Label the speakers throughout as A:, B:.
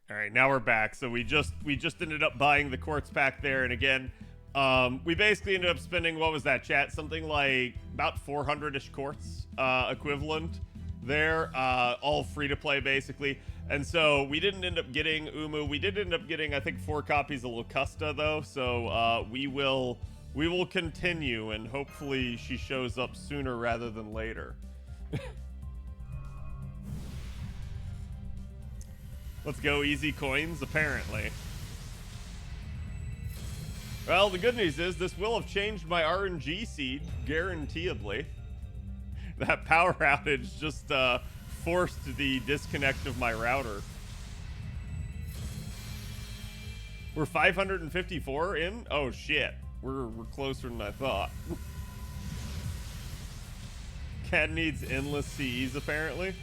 A: All right, now we're back. So we just ended up buying the quartz pack there, and again, we basically ended up spending, what was that, chat? Something like about 400-ish quartz equivalent there, all free to play basically. And so we didn't end up getting Umu. We did end up getting, I think, 4 copies of Locusta though. So we will continue, and hopefully she shows up sooner rather than later. Let's go, easy coins, apparently. Well, the good news is this will have changed my RNG seed, guaranteeably. That power outage just forced the disconnect of my router. We're 554 in? Oh shit, we're closer than I thought. Cat needs endless Cs, apparently.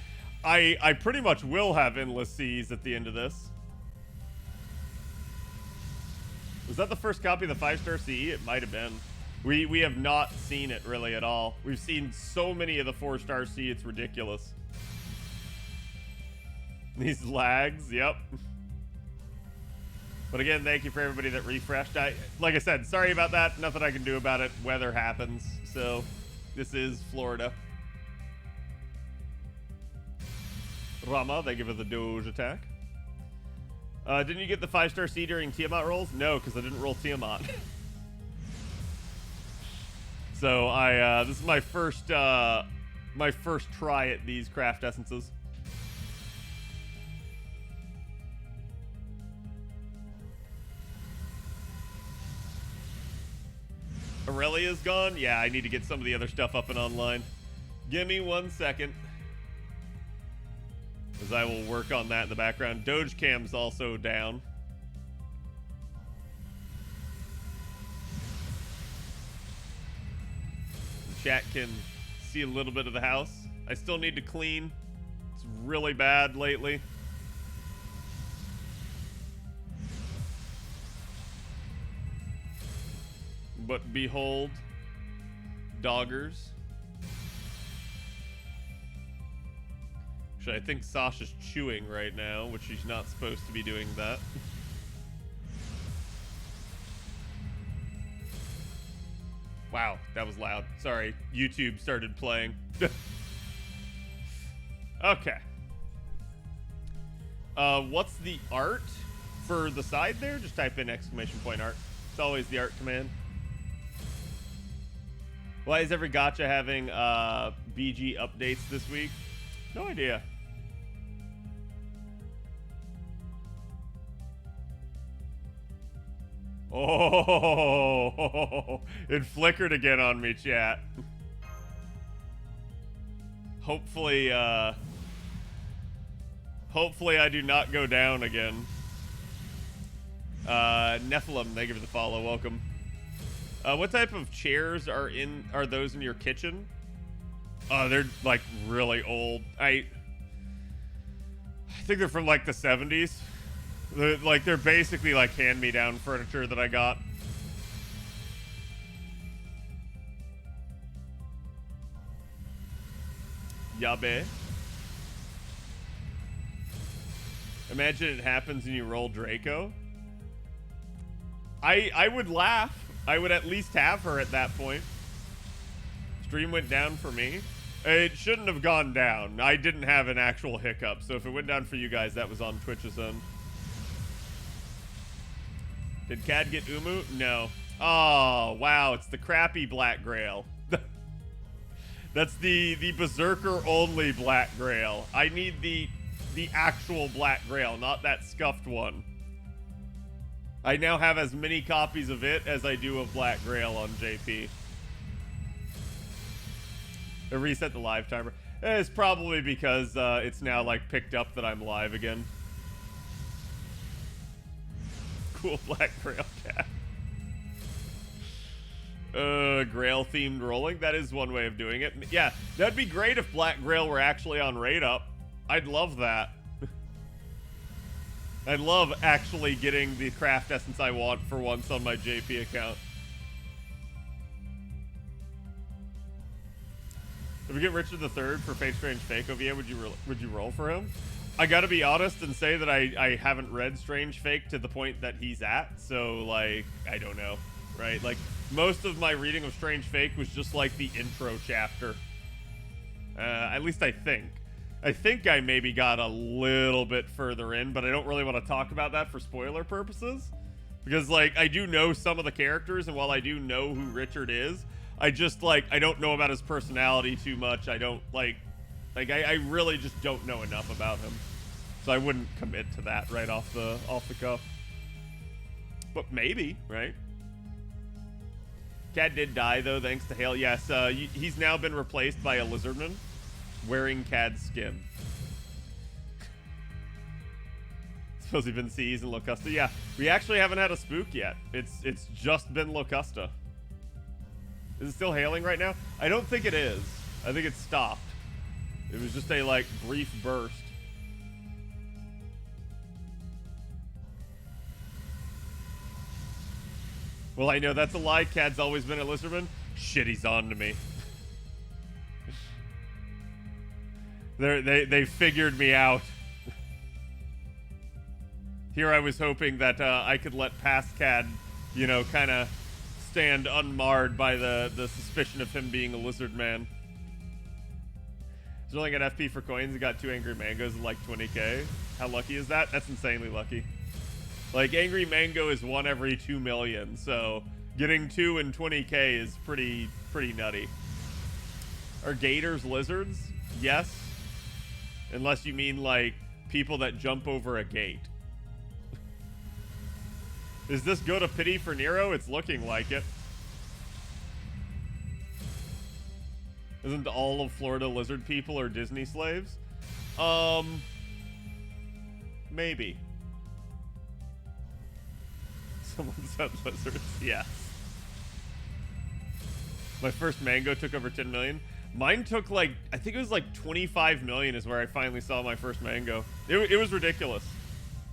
A: I pretty much will have endless Cs at the end of this. Was that the first copy of the 5-star CE? It might have been. We have not seen it really at all. We've seen so many of the 4-star C, it's ridiculous. These lags, yep. But again, thank you for everybody that refreshed. Like I said, sorry about that. Nothing I can do about it. Weather happens. So this is Florida. Rama, thank you for the Doge attack. Didn't you get the 5-star C during Tiamat rolls? No, because I didn't roll Tiamat. So this is my first try at these craft essences. Aurelia's gone? Yeah, I need to get some of the other stuff up and online. Give me 1 second, as I will work on that in the background. Doge Cam's also down. The chat can see a little bit of the house. I still need to clean. It's really bad lately. But behold, doggers. Actually, I think Sasha's chewing right now, which she's not supposed to be doing that. Wow, that was loud. Sorry, YouTube started playing. Okay. What's the art for the side there? Just type in !art. It's always the art command. Why is every gacha having BG updates this week? No idea. Oh, it flickered again on me, chat. Hopefully I do not go down again. Nephilim, thank you for the follow. Welcome. What type of chairs are those in your kitchen? Oh, they're like really old. I think they're from like the 70s. They're basically like hand-me-down furniture that I got. Yabe. Imagine it happens and you roll Draco. I would laugh. I would at least have her at that point. Stream went down for me. It shouldn't have gone down. I didn't have an actual hiccup. So if it went down for you guys, that was on Twitch's end. Did Cad get Umu? No. Oh, wow. It's the crappy Black Grail. That's the Berserker only Black Grail. I need the actual Black Grail, not that scuffed one. I now have as many copies of it as I do of Black Grail on JP. I reset the live timer. It's probably because it's now like picked up that I'm live again. Cool Black Grail cat. Grail themed rolling. That is one way of doing it. Yeah, that'd be great if Black Grail were actually on raid up. I'd love that. I love actually getting the craft essence I want for once on my JP account. If we get Richard III for Fate Strange Fake OVA, would you roll for him? I gotta be honest and say that I haven't read Strange Fake to the point that he's at, so, like, I don't know, right? Like, most of my reading of Strange Fake was just, like, the intro chapter. At least I think. I think I maybe got a little bit further in, but I don't really want to talk about that for spoiler purposes. Because, like, I do know some of the characters, and while I do know who Richard is, I just, like, I don't know about his personality too much. I don't, I really just don't know enough about him. So I wouldn't commit to that right off the cuff. But maybe, right? Cad did die, though, thanks to Hale. Yes, he's now been replaced by a lizardman wearing Cad's skin. Suppose he's been seized in Locusta. Yeah, we actually haven't had a spook yet. It's just been Locusta. Is it still hailing right now? I don't think it is. I think it stopped. It was just a, like, brief burst. Well, I know that's a lie. Cad's always been a lizardman. Shit, he's on to me. They figured me out. Here I was hoping that I could let past Cad, you know, kind of stand unmarred by the suspicion of him being a lizard man. He's rolling an FP for coins. He got 2 Angry Mangoes and like 20k. How lucky is that? That's insanely lucky. Like, Angry Mango is 1 every 2 million, so getting 2 and 20k is pretty nutty. Are gators lizards? Yes. Unless you mean, like, people that jump over a gate. Is this go to pity for Nero? It's looking like it. Isn't all of Florida lizard people or Disney slaves? Maybe. Someone said lizards. Yes. My first mango took over 10 million. Mine took, like, I think it was like 25 million is where I finally saw my first mango. It was ridiculous.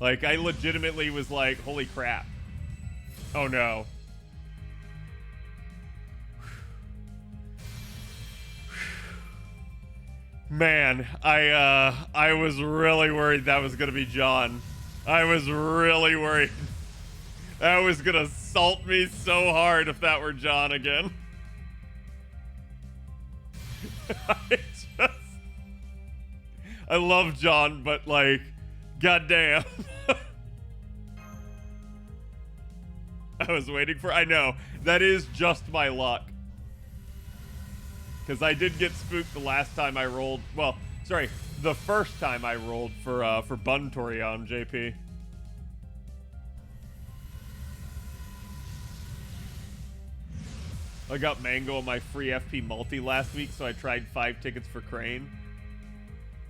A: Like, I legitimately was like, holy crap. Oh no. Man, I was really worried that was gonna be John. I was really worried. That was gonna salt me so hard if that were John again. I love John, but, like, goddamn. I was waiting for, I know, that is just my luck. Because I did get spooked the last time I rolled, well, sorry, the first time I rolled for Buntorion, JP. I got Mango on my free FP multi last week, so I tried 5 tickets for Crane.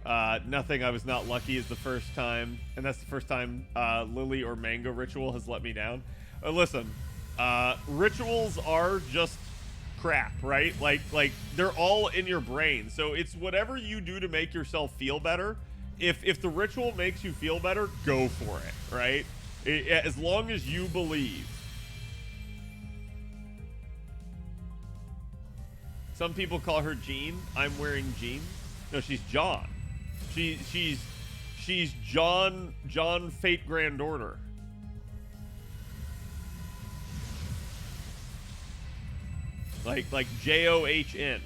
A: Nothing I was not lucky is the first time, and that's the first time Lily or Mango Ritual has let me down. Listen, rituals are just crap, right? Like they're all in your brain, so it's whatever you do to make yourself feel better. If the ritual makes you feel better, go for it, right? As long as you believe. Some people call her Jean. I'm wearing jeans. No, she's John. She's John Fate Grand Order. Like John.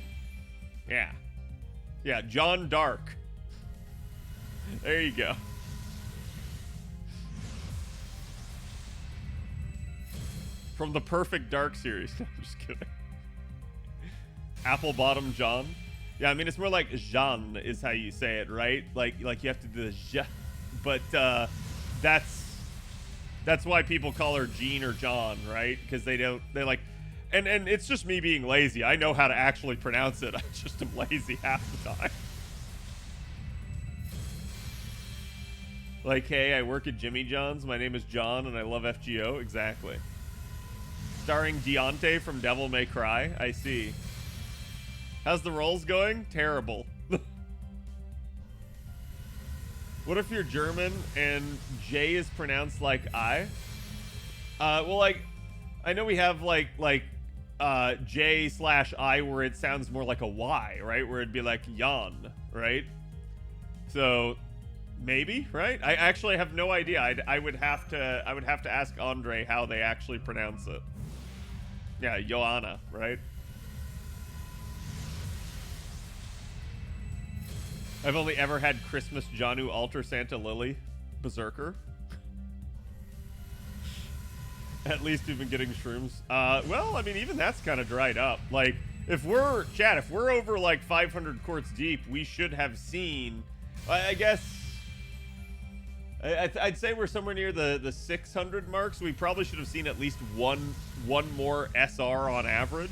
A: Yeah. Yeah, John Dark. There you go. From the Perfect Dark series. I'm just kidding. Apple Bottom John. Yeah, I mean, it's more like Jean is how you say it, right? Like you have to do the je. But that's why people call her Jean or John, right? Because they're like, and it's just me being lazy. I know how to actually pronounce it. I just am lazy half the time. Like, hey, I work at Jimmy John's. My name is John, and I love FGO. Exactly. Starring Deontay from Devil May Cry. I see. How's the rolls going? Terrible. What if you're German and J is pronounced like I? Well, like, I know we have like J/I where it sounds more like a Y, right? Where it'd be like Jan, right? So Maybe, right? I actually have no idea. I would have to ask Andre how they actually pronounce it. Yeah, Joanna, right? I've only ever had Christmas Janu Alter Santa Lily Berserker. At least we've been getting shrooms. Well, I mean, even that's kind of dried up. Like, if we're over like 500 quarts deep, we should have seen, I guess, I'd say we're somewhere near the 600 mark, so we probably should have seen at least one more SR on average.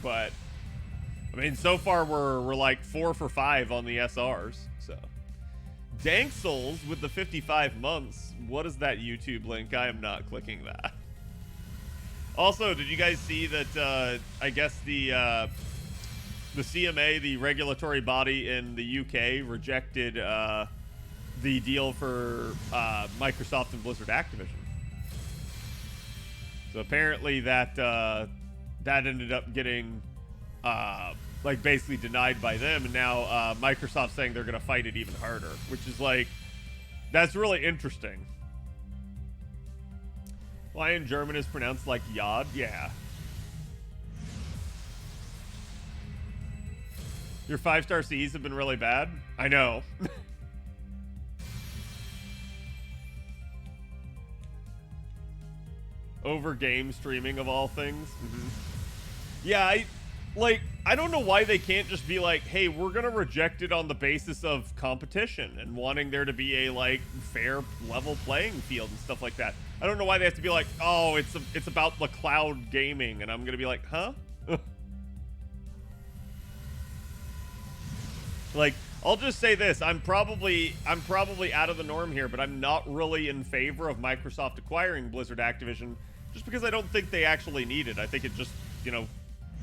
A: But, I mean, so far we're like 4 for 5 on the SRs, so. Dank Souls with the 55 months. What is that YouTube link? I am not clicking that. Also, did you guys see that, I guess the CMA, the regulatory body in the UK, rejected the deal for Microsoft and Blizzard Activision? So apparently that ended up getting like basically denied by them, and now Microsoft's saying they're gonna fight it even harder, which is like, that's really interesting. Why in German is pronounced like Yod? Yeah. Your 5-star Cs have been really bad? I know. Over game streaming of all things. Mm-hmm. Yeah, I don't know why they can't just be like, hey, we're gonna reject it on the basis of competition and wanting there to be a like fair level playing field and stuff like that. I don't know why they have to be like, oh, it's about the cloud gaming, and I'm gonna be like, huh? Like, I'll just say this, I'm probably out of the norm here, but I'm not really in favor of Microsoft acquiring Blizzard Activision, just because I don't think they actually need it. I think it just, you know,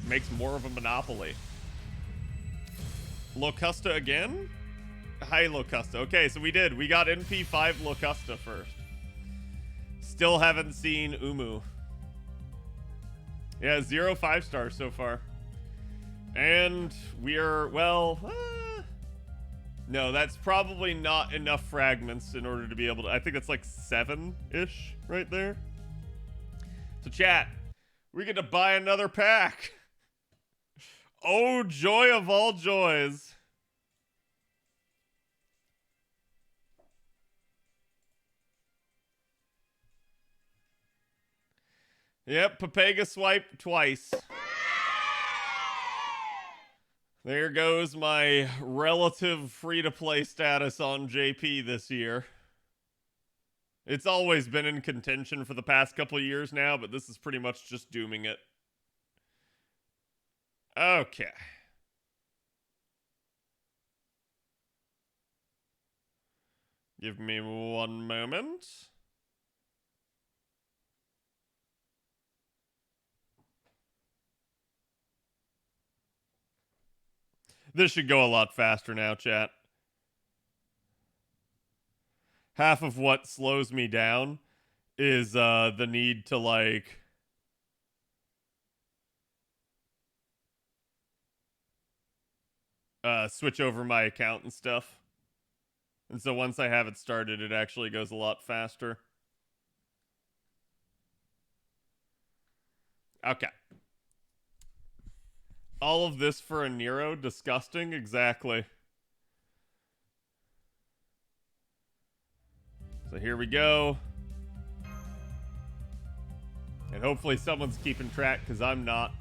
A: makes more of a monopoly. Locusta again? Hi, Locusta. Okay, so we got NP5 Locusta first. Still haven't seen Umu. Yeah, 0 5-stars so far. And we're, well, no, that's probably not enough fragments in order to be able to, I think that's like 7-ish right there. So chat, we get to buy another pack. Oh, joy of all joys. Yep, Papega swipe twice. There goes my relative free-to-play status on JP this year. It's always been in contention for the past couple of years now, but this is pretty much just dooming it. Okay. Give me one moment. This should go a lot faster now, chat. Half of what slows me down is the need to, like, switch over my account and stuff. And so once I have it started, it actually goes a lot faster. Okay. All of this for a Nero? Disgusting? Exactly. So here we go. And hopefully someone's keeping track, because I'm not.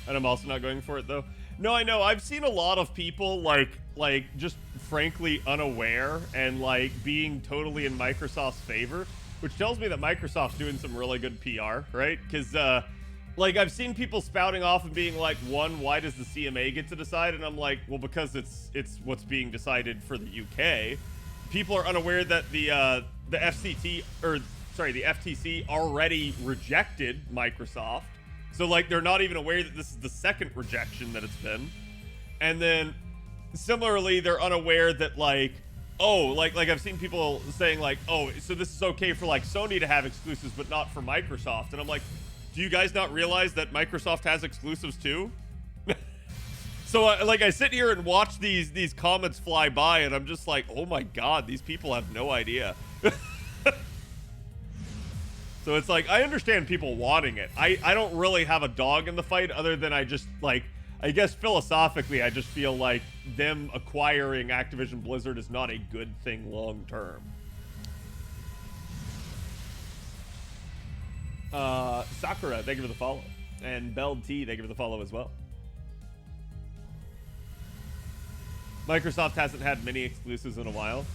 A: And I'm also not going for it, though. No, I know. I've seen a lot of people, like just frankly unaware and, like, being totally in Microsoft's favor, which tells me that Microsoft's doing some really good PR, right? Because, like, I've seen people spouting off and being like, one, why does the CMA get to decide? And I'm like, well, because it's what's being decided for the UK. People are unaware that the FCT, or, sorry, the FTC already rejected Microsoft. So, like, they're not even aware that this is the second rejection that it's been. And then, similarly, they're unaware that, like, oh, like I've seen people saying, like, oh, so this is okay for, like, Sony to have exclusives, but not for Microsoft. And I'm like, do you guys not realize that Microsoft has exclusives too? So like I sit here and watch these comments fly by, and I'm just like, oh my god, these people have no idea. So it's like, I understand people wanting it. I don't really have a dog in the fight, other than I just like, I guess philosophically, I just feel like them acquiring Activision Blizzard is not a good thing long term. Sakura, thank you for the follow. And Beld T, thank you for the follow as well. Microsoft hasn't had many exclusives in a while.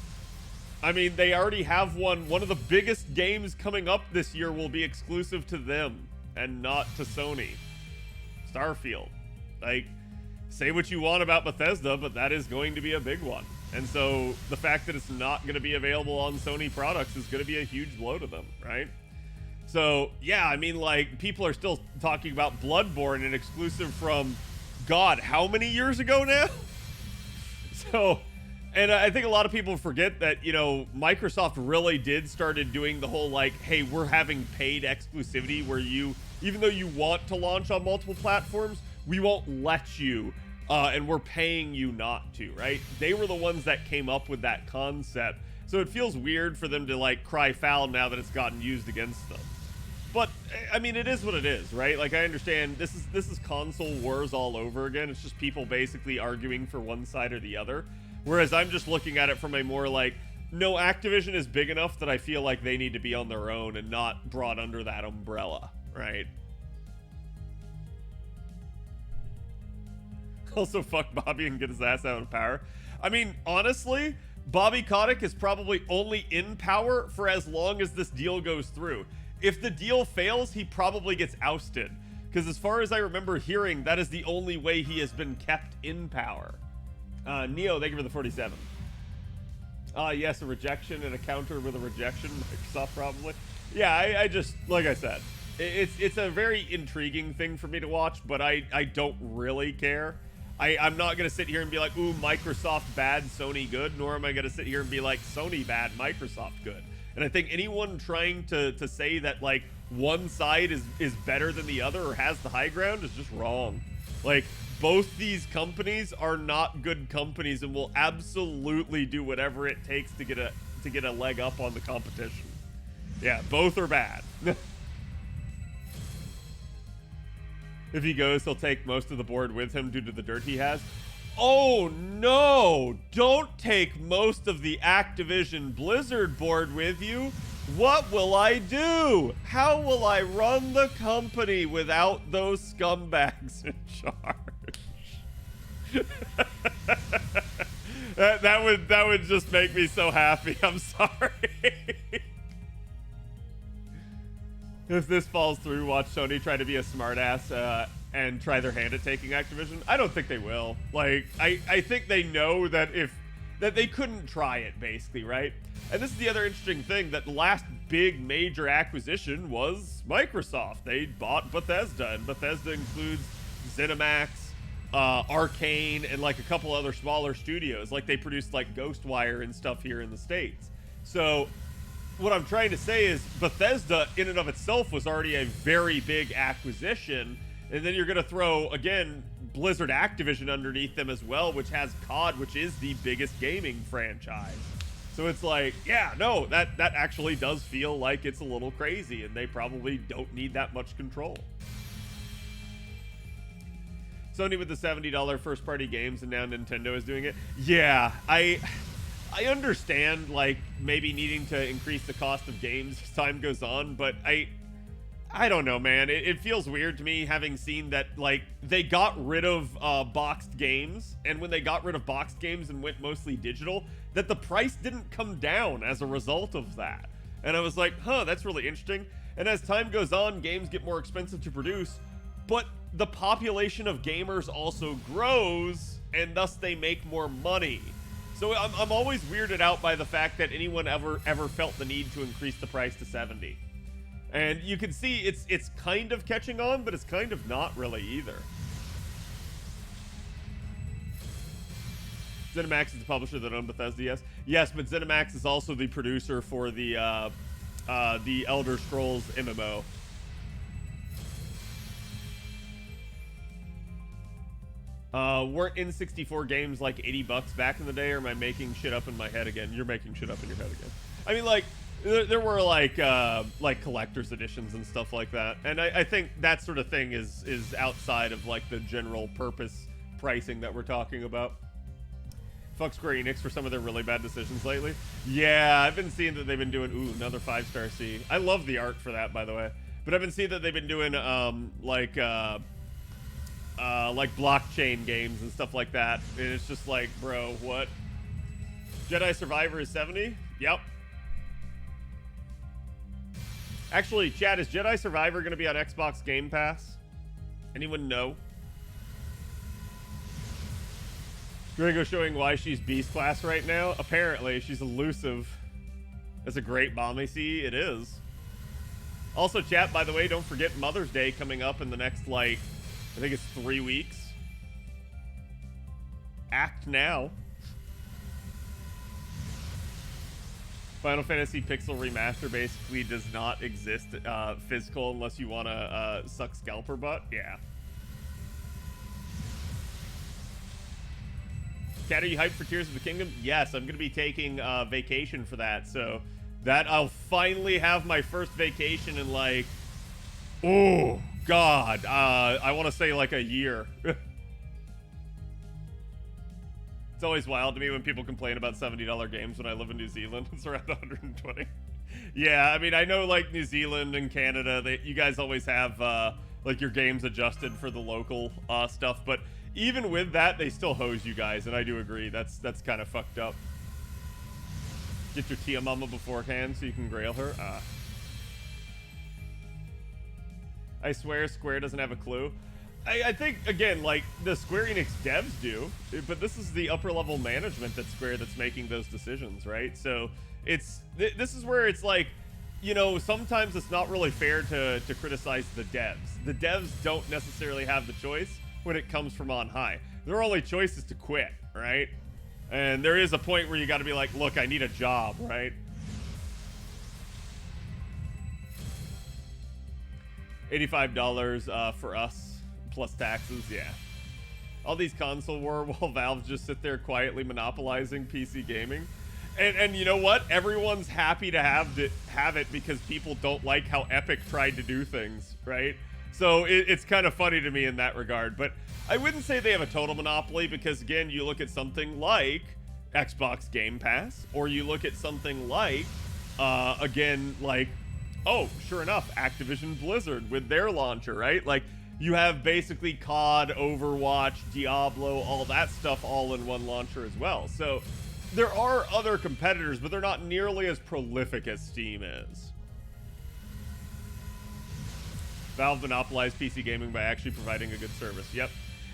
A: I mean, they already have one. One of the biggest games coming up this year will be exclusive to them and not to Sony. Starfield. Like, say what you want about Bethesda, but that is going to be a big one. And so the fact that it's not going to be available on Sony products is going to be a huge blow to them, right? So, yeah, I mean, like, people are still talking about Bloodborne, an exclusive from, God, how many years ago now? So, and I think a lot of people forget that, you know, Microsoft really did started doing the whole, like, hey, we're having paid exclusivity where you, even though you want to launch on multiple platforms, we won't let you, and we're paying you not to, right? They were the ones that came up with that concept. So it feels weird for them to, like, cry foul now that it's gotten used against them. But, I mean, it is what it is, right? Like, I understand this is console wars all over again. It's just people basically arguing for one side or the other. Whereas I'm just looking at it from a more like, no, Activision is big enough that I feel like they need to be on their own and not brought under that umbrella, right? Also, fuck Bobby and get his ass out of power. I mean, honestly, Bobby Kotick is probably only in power for as long as this deal goes through. If the deal fails, he probably gets ousted. Because as far as I remember hearing, that is the only way he has been kept in power. Neo, thank you for the 47. Yes, a rejection and a counter with a rejection. Microsoft probably. Yeah, I just, like I said, it's a very intriguing thing for me to watch, but I don't really care. I'm not going to sit here and be like, ooh, Microsoft bad, Sony good, nor am I going to sit here and be like, Sony bad, Microsoft good. And I think anyone trying to say that, like, one side is better than the other or has the high ground is just wrong. Like, both these companies are not good companies and will absolutely do whatever it takes to get a leg up on the competition. Yeah, both are bad. If he goes, he'll take most of the board with him due to the dirt he has. Oh no! Don't take most of the Activision Blizzard board with you. What will I do? How will I run the company without those scumbags in charge? that would just make me so happy. I'm sorry. If this falls through, watch Sony try to be a smartass and try their hand at taking Activision. I don't think they will. Like, I think they know that that they couldn't try it, basically, right? And this is the other interesting thing, that the last big major acquisition was Microsoft. They bought Bethesda, and Bethesda includes ZeniMax, Arcane, and like a couple other smaller studios. Like, they produced like Ghostwire and stuff here in the States. So what I'm trying to say is Bethesda in and of itself was already a very big acquisition, and then you're going to throw, again, Blizzard Activision underneath them as well, which has COD, which is the biggest gaming franchise. So it's like, yeah, no, that actually does feel like it's a little crazy, and they probably don't need that much control. Sony with the $70 first-party games, and now Nintendo is doing it. Yeah, I understand, like, maybe needing to increase the cost of games as time goes on, but I don't know, man. It feels weird to me, having seen that, like, they got rid of boxed games, and when they got rid of boxed games and went mostly digital, that the price didn't come down as a result of that. And I was like, huh, that's really interesting. And as time goes on, games get more expensive to produce, but the population of gamers also grows, and thus they make more money. So I'm always weirded out by the fact that anyone ever felt the need to increase the price to 70. And you can see it's kind of catching on, but it's kind of not really either. ZeniMax is the publisher that owned Bethesda, yes. Yes, but ZeniMax is also the producer for the Elder Scrolls MMO. Weren't N64 games like 80 bucks back in the day, or am I making shit up in my head again? You're making shit up in your head again. I mean, like, there were like collector's editions and stuff like that, and I think that sort of thing is outside of like the general purpose pricing that we're talking about. Fuck Square Enix for some of their really bad decisions lately. Yeah, I've been seeing that they've been doing another 5-star C. I love the art for that, by the way, but I've been seeing that they've been doing like blockchain games and stuff like that, and it's just like, bro, what? Jedi Survivor is 70? Yep. Actually, chat, is Jedi Survivor going to be on Xbox Game Pass? Anyone know? Draco showing why she's beast class right now. Apparently, she's elusive. That's a great bomb AC. It is. Also, chat, by the way, don't forget Mother's Day coming up in the next, like, I think it's 3 weeks. Act now. Final Fantasy Pixel Remaster basically does not exist physical unless you want to suck scalper butt. Yeah. Cat, are you hyped for Tears of the Kingdom? Yes, I'm going to be taking vacation for that. So that I'll finally have my first vacation in like, oh, God. I want to say like a year. It's always wild to me when people complain about $70 games when I live in New Zealand. It's around 120. Yeah, I mean, I know like New Zealand and Canada, you guys always have like your games adjusted for the local stuff, but even with that, they still hose you guys, and I do agree. That's kind of fucked up. Get your Tia Mama beforehand so you can grail her. I swear Square doesn't have a clue. I think, again, like, the Square Enix devs do, but this is the upper-level management at Square that's making those decisions, right? So this is where it's like, you know, sometimes it's not really fair to criticize the devs. The devs don't necessarily have the choice when it comes from on high. Their only choice is to quit, right? And there is a point where you got to be like, look, I need a job, right? $85 for us. Plus taxes, yeah. All these console war while Valve just sit there quietly monopolizing PC gaming. And you know what? Everyone's happy to have it because people don't like how Epic tried to do things, right? So it's kind of funny to me in that regard. But I wouldn't say they have a total monopoly because, again, you look at something like Xbox Game Pass, or you look at something like, again, like, oh, sure enough, Activision Blizzard with their launcher, right? Like, you have basically COD, Overwatch, Diablo, all that stuff all in one launcher as well. So there are other competitors, but they're not nearly as prolific as Steam is. Valve monopolized PC gaming by actually providing a good service. Yep.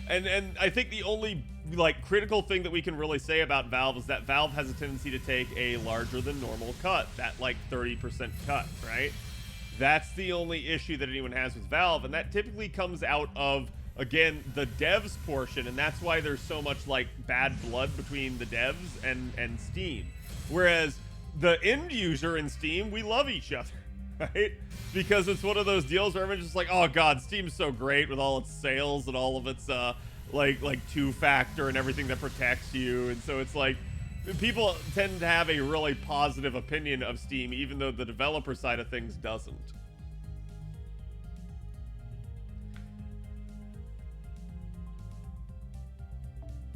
A: And I think the only like critical thing that we can really say about Valve is that Valve has a tendency to take a larger than normal cut, that like 30% cut, right? That's the only issue that anyone has with Valve, and that typically comes out of, again, the devs portion, and that's why there's so much, like, bad blood between the devs and Steam. Whereas the end user in Steam, we love each other, right? Because it's one of those deals where everyone's just like, oh, God, Steam's so great with all its sales and all of its, like two-factor and everything that protects you, and so it's like, people tend to have a really positive opinion of Steam, even though the developer side of things doesn't.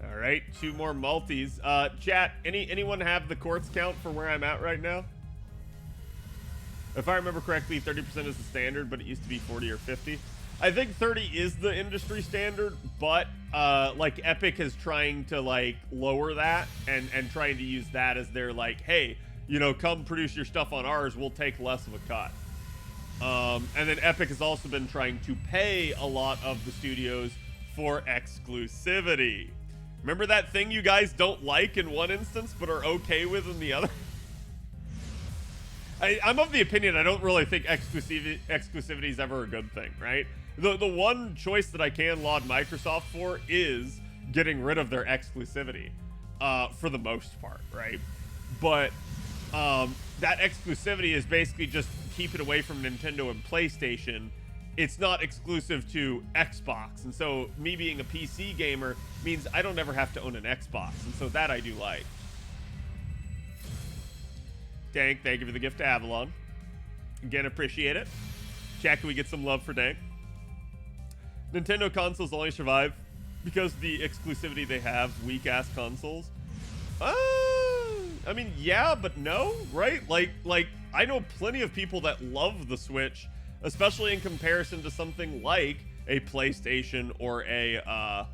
A: All right, 2 more multis. Chat, anyone have the quartz count for where I'm at right now? If I remember correctly, 30% is the standard, but it used to be 40 or 50. I think 30 is the industry standard, but like Epic is trying to like lower that and trying to use that as their like, hey, you know, come produce your stuff on ours, we'll take less of a cut. And then Epic has also been trying to pay a lot of the studios for exclusivity. Remember that thing you guys don't like in one instance but are okay with in the other? I'm of the opinion I don't really think exclusivity is ever a good thing, right? The one choice that I can laud Microsoft for is getting rid of their exclusivity, for the most part, right? But that exclusivity is basically just keep it away from Nintendo and PlayStation it's not exclusive to Xbox. And so me being a PC gamer means I don't ever have to own an Xbox. And so that I do like. Dank, thank you for the gift to Avalon. Again, appreciate it. Chat, can we get some love for Dank? Nintendo consoles only survive because the exclusivity they have, weak-ass consoles. I mean, yeah, but no, right? Like, I know plenty of people that love the Switch, especially in comparison to something like a PlayStation or a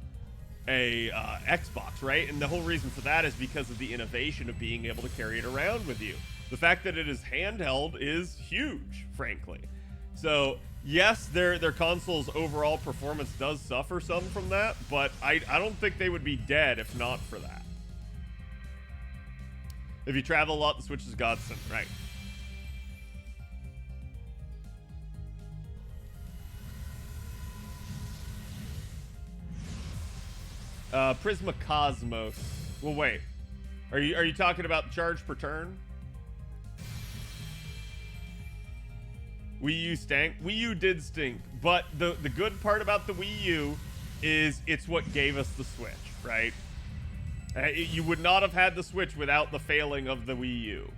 A: Xbox, right? And the whole reason for that is because of the innovation of being able to carry it around with you. The fact that it is handheld is huge, frankly. So yes, their console's overall performance does suffer some from that, but I don't think they would be dead if not for that. If you travel a lot, the Switch is godsend, right? Prisma Cosmos. Well, wait. Are you talking about charge per turn? Wii U stank. Wii U did stink, but the good part about the Wii U is it's what gave us the Switch, right? You would not have had the Switch without the failing of the Wii U.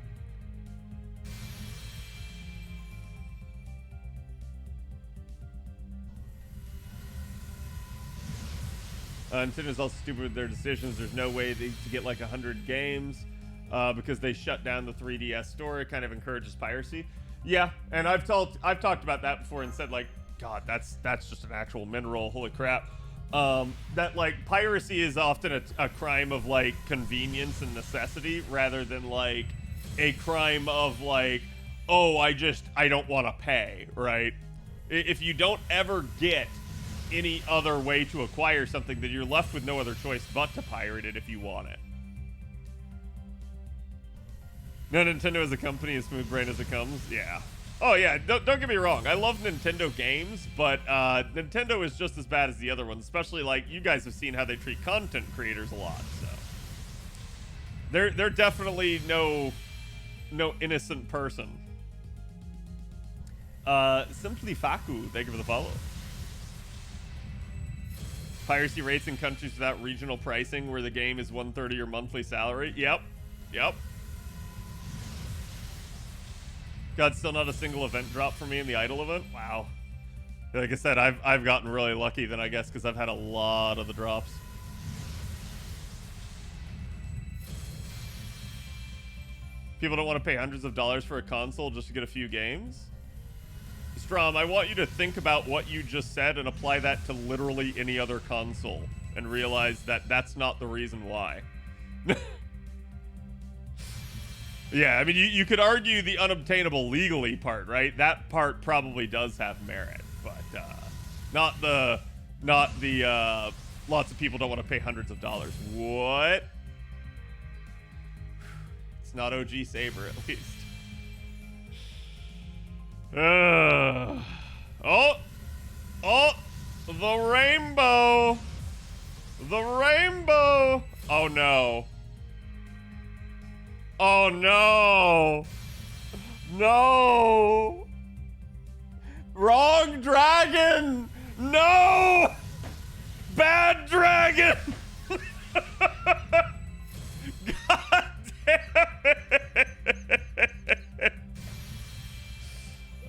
A: Nintendo's also stupid with their decisions. There's no way to get like 100 games because they shut down the 3DS store. It kind of encourages piracy. Yeah, and I've talked about that before and said like, God, that's just an actual mineral. Holy crap. That like piracy is often a crime of like convenience and necessity rather than like a crime of like, oh, I don't want to pay, right? If you don't ever get any other way to acquire something, then you're left with no other choice but to pirate it if you want it. No, Nintendo as a company, as smooth brain as it comes. Yeah. Oh yeah, don't get me wrong. I love Nintendo games, but Nintendo is just as bad as the other ones. Especially like you guys have seen how they treat content creators a lot. So they're definitely no innocent person. Simply Faku, thank you for the follow. Piracy rates in countries without regional pricing, where the game is 1/3 your monthly salary. Yep. God, still not a single event drop for me in the Idol event? Wow. Like I said, I've gotten really lucky then, I guess, because I've had a lot of the drops. People don't want to pay hundreds of dollars for a console just to get a few games? Strom, I want you to think about what you just said and apply that to literally any other console and realize that that's not the reason why. Yeah, I mean, you could argue the unobtainable legally part, right? That part probably does have merit, but not the lots of people don't want to pay hundreds of dollars. What? It's not OG Saber, at least. Oh, the rainbow. The rainbow. Oh, no. Oh, no. No. Wrong dragon. No. Bad dragon. God damn it.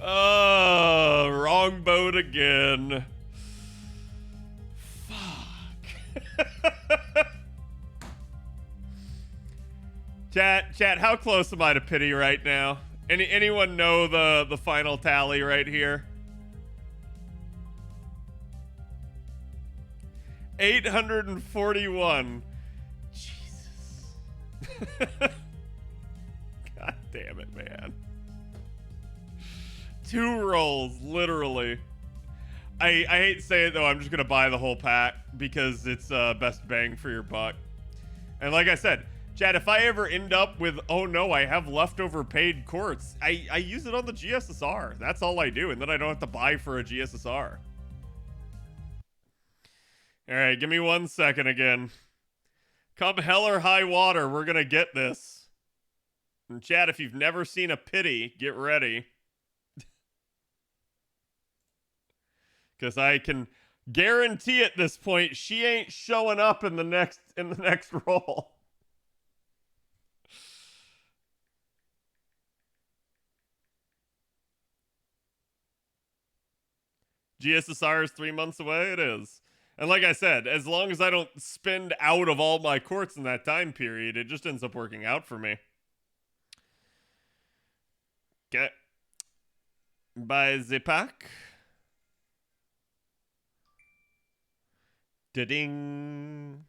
A: Oh, wrong boat again. Fuck. Chat, how close am I to pity right now? Anyone know the final tally right here? 841. Jesus. God damn it, man. 2 rolls, literally. I hate to say it, though. I'm just going to buy the whole pack because it's best bang for your buck. And like I said, Chad, if I ever end up with, oh no, I have leftover paid quartz, I use it on the GSSR. That's all I do, and then I don't have to buy for a GSSR. All right, give me 1 second again. Come hell or high water, we're going to get this. And Chad, if you've never seen a pity, get ready. Because I can guarantee at this point she ain't showing up in the next roll. GSSR is 3 months away. It is. And like I said, as long as I don't spend out of all my quartz in that time period, it just ends up working out for me. Okay. Buy the pack. Da-ding.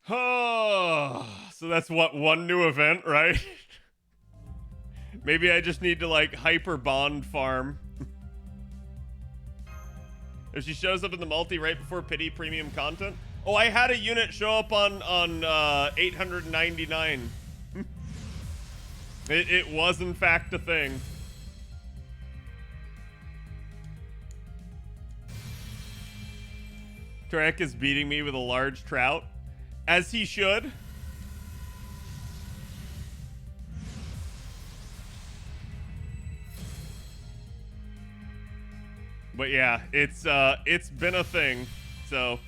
A: Oh, so that's what, one new event, right? Maybe I just need to like hyper bond farm. If she shows up in the multi right before pity premium content. Oh, I had a unit show up on 899. It was in fact a thing. Trek is beating me with a large trout, as he should. But yeah, it's been a thing. So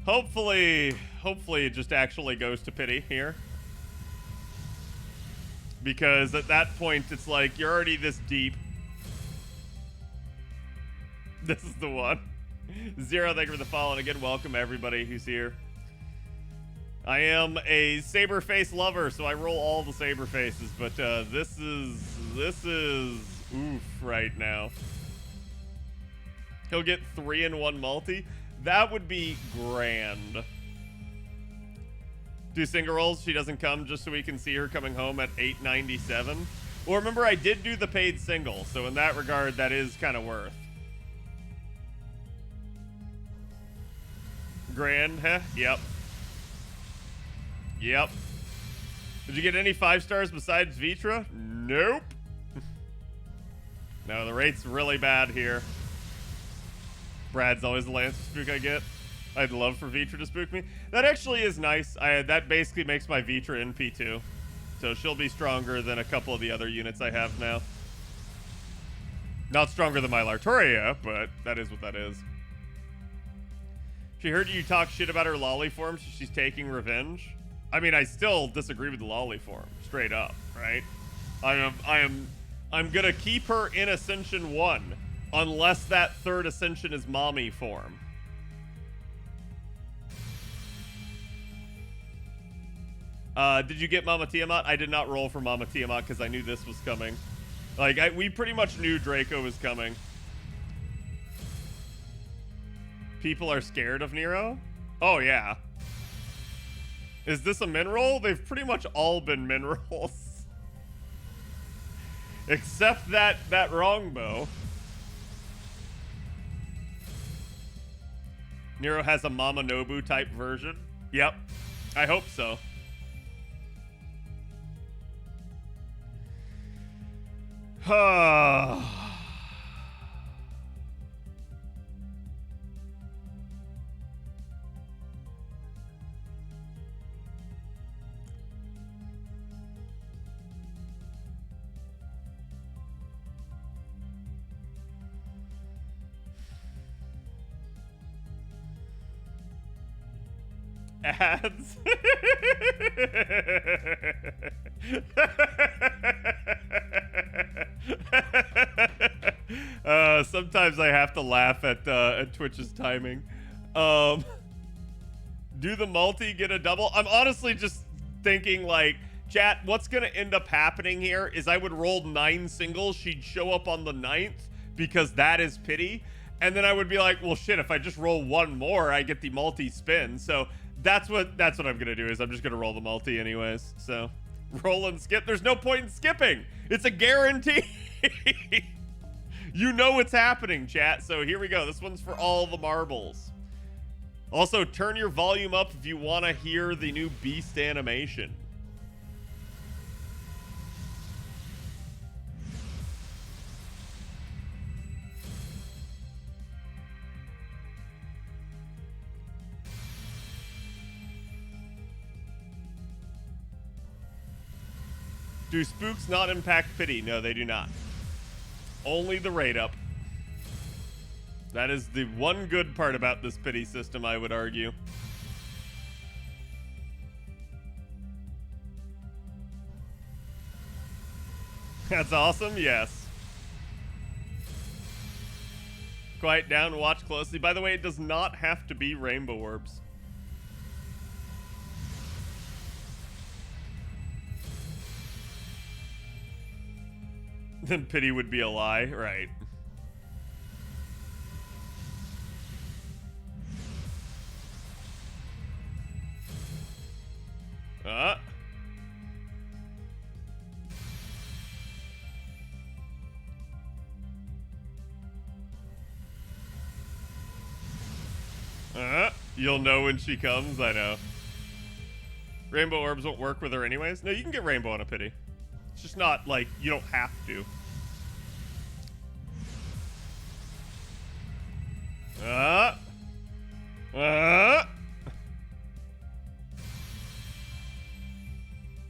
A: hopefully it just actually goes to pity here. Because at that point it's like you're already this deep. This is the one. Zero, thank you for the follow, and again, welcome everybody who's here. I am a saber face lover, so I roll all the saber faces, but this is oof right now. He'll get 3 in 1 multi. That would be grand. Do single rolls. She doesn't come just so we can see her coming home at 897. Well, remember, I did do the paid single, so in that regard, that is kind of worth. Grand, huh? Yep. Yep. Did you get any 5 stars besides Vitra? Nope. No, the rate's really bad here. Brad's always the Lancer spook I get. I'd love for Vitra to spook me. That actually is nice. That basically makes my Vitra NP2. So she'll be stronger than a couple of the other units I have now. Not stronger than my Lartoria, but that is what that is. She heard you talk shit about her lolly form, so she's taking revenge. I mean, I still disagree with the lolly form, straight up, right? I'm gonna keep her in Ascension 1, unless that 3rd Ascension is mommy form. Did you get Mama Tiamat? I did not roll for Mama Tiamat because I knew this was coming. Like, we pretty much knew Draco was coming. People are scared of Nero? Oh, yeah. Is this a mineral? They've pretty much all been minerals. Except that Longbow. Nero has a Mama Nobu type version. Yep. I hope so. Ads. Sometimes I have to laugh at Twitch's timing. Do the multi, get a double? I'm honestly just thinking, like, chat, what's gonna end up happening here is I would roll 9 singles, she'd show up on the 9th because that is pity, and then I would be like, well, shit, if I just roll 1 more, I get the multi spin. So that's what I'm gonna do, is I'm just gonna roll the multi anyways. So roll and skip. There's no point in skipping. It's a guarantee. You know what's happening, chat. So here we go. This one's for all the marbles. Also, turn your volume up if you want to hear the new beast animation. Do spooks not impact pity? No, they do not. Only the rate up. That is the one good part about this pity system, I would argue. That's awesome, yes. Quiet down, watch closely. By the way, it does not have to be rainbow orbs. Then pity would be a lie, right? You'll know when she comes, I know. Rainbow orbs won't work with her anyways. No, you can get rainbow on a pity. It's just not, like, you don't have to.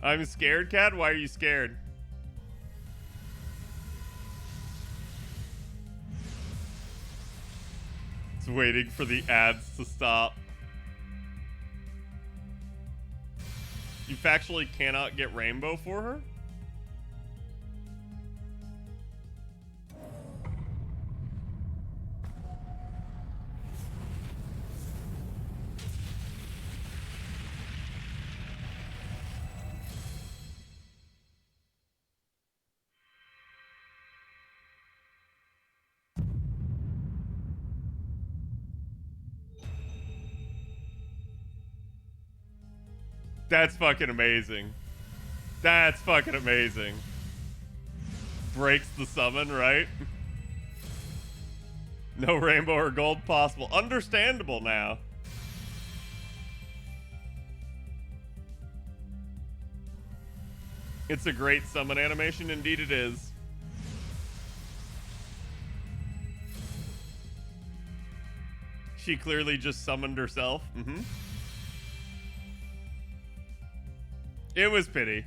A: I'm scared, Cat? Why are you scared? It's waiting for the ads to stop. You factually cannot get rainbow for her? That's fucking amazing. That's fucking amazing. Breaks the summon, right? No rainbow or gold possible. Understandable now. It's a great summon animation. Indeed it is. She clearly just summoned herself. Mm-hmm. It was pity.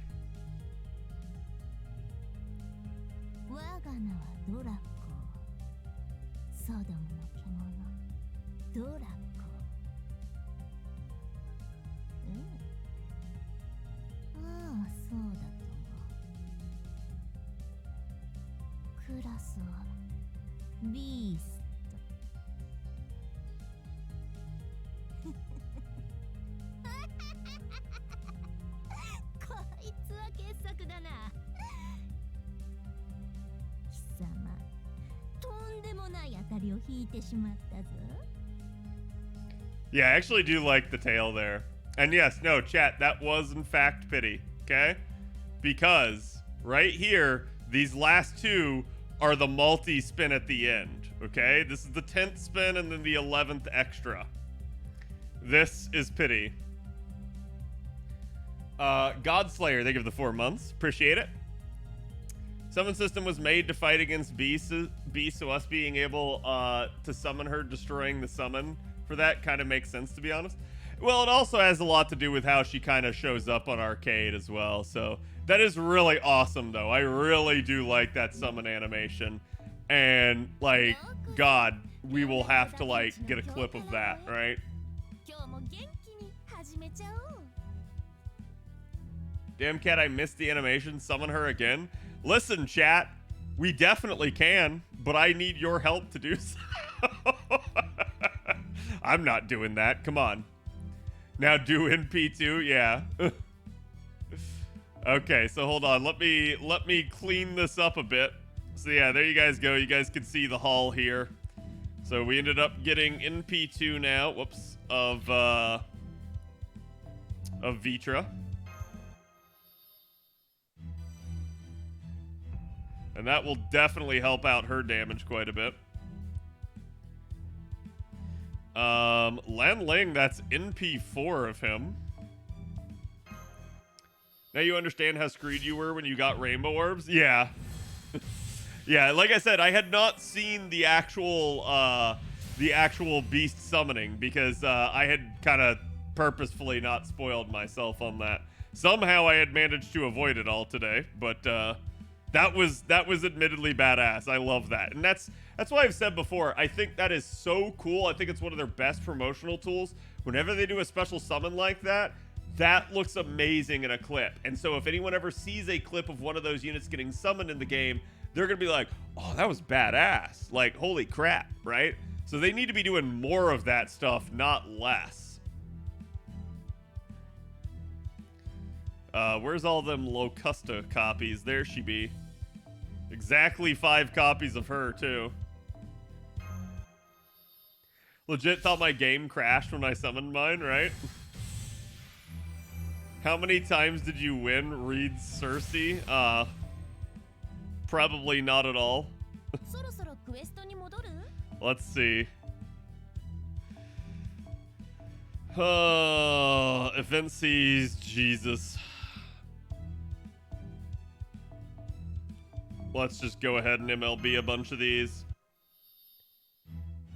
A: Yeah, I actually do like the tail there. And yes, no, chat, that was in fact pity, okay? Because right here, these last two are the multi-spin at the end, okay? This is the 10th spin and then the 11th extra. This is pity. Godslayer, they give the 4 months. Appreciate it. Summon system was made to fight against beasts, so us being able to summon her, destroying the summon for that kind of makes sense, to be honest. Well, it also has a lot to do with how she kind of shows up on Arcade as well, so that is really awesome, though. I really do like that summon animation, and, like, God, we will have to, like, get a clip of that, right? Damn, Cat, I missed the animation. Summon her again. Listen, chat, we definitely can, but I need your help to do so. I'm not doing that. Come on. Now do NP2, yeah. Okay, so hold on. Let me clean this up a bit. So yeah, there you guys go. You guys can see the haul here. So we ended up getting NP2 now. Whoops, of Vitra. And that will definitely help out her damage quite a bit. Lan Ling, that's NP4 of him. Now you understand how screwed you were when you got rainbow orbs? Yeah. Yeah, like I said, I had not seen the actual beast summoning because I had kind of purposefully not spoiled myself on that. Somehow I had managed to avoid it all today, but that was admittedly badass. I love that. And that's why I've said before, I think that is so cool. I think it's one of their best promotional tools. Whenever they do a special summon like that, that looks amazing in a clip. And so if anyone ever sees a clip of one of those units getting summoned in the game, they're going to be like, oh, that was badass. Like, holy crap, right? So they need to be doing more of that stuff, not less. Where's all them Locusta copies? There she be. Exactly 5 copies of her, too. Legit thought my game crashed when I summoned mine, right? How many times did you win? Reads Cersei. Probably not at all. Let's see. Event sees Jesus. Let's just go ahead and MLB a bunch of these.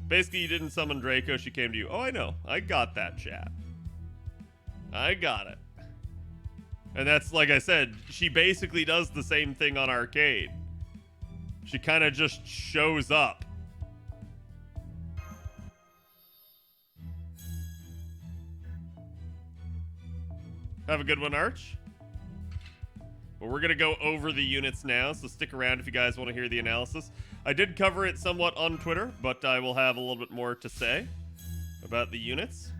A: Basically, you didn't summon Draco, she came to you. Oh, I know. I got that, chat. I got it. And that's, like I said, she basically does the same thing on Arcade. She kind of just shows up. Have a good one, Arch. But we're going to go over the units now, so stick around if you guys want to hear the analysis. I did cover it somewhat on Twitter, but I will have a little bit more to say about the units.